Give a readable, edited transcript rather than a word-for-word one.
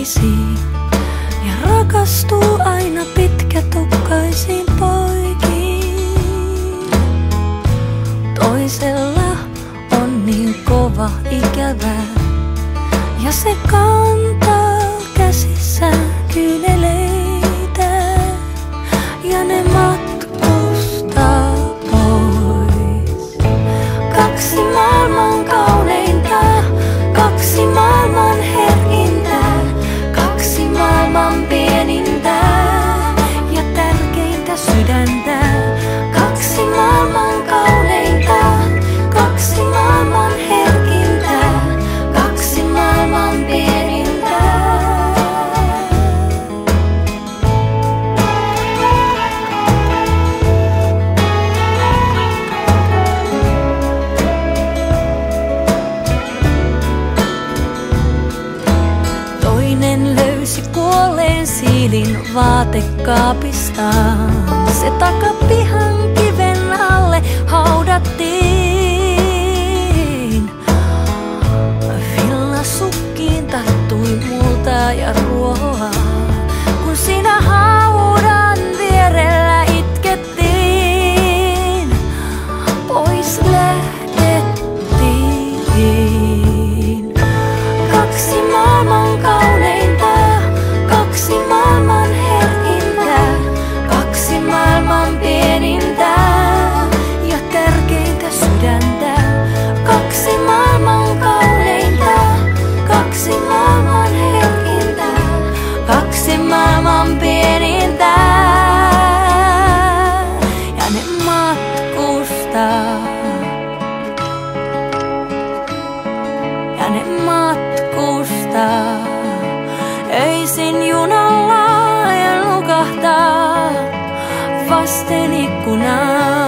naisiin ja rakastuu aina pitkätukkaisiin poikiin. Toisella on niin kova ikävä ja se kantaa käsissään kyyneleitä ja ne matkustaa pois. Kaksi maailman kauneinta, kaksi maailman herkintä, kaksi maailman pienintä ja tärkeintä sydäntä. Kaksi maailman kauneinta, kaksi maailman herkintä, kaksi maailman pienintä. Toinen löysi kuolleen siilin vaatekaapistaan. Se takapihan kiven alle haudattiin. Villasukkiin tarttui multaa ja ruohoa, kun siinä haudan vierellä itkettiin. Pois lähdettiin. Kaksi maailman kauneinta, kaksi maailman herkintä, kaksi maailman pienintä ja tärkeintä sydäntä. Kaksi maailman kauneinta, kaksi maailman herkintä, kaksi maailman pienintä ja ne matkustaa. Ja ne matkustaa öisin junalla ja nukahtaa vasten ikkunaa.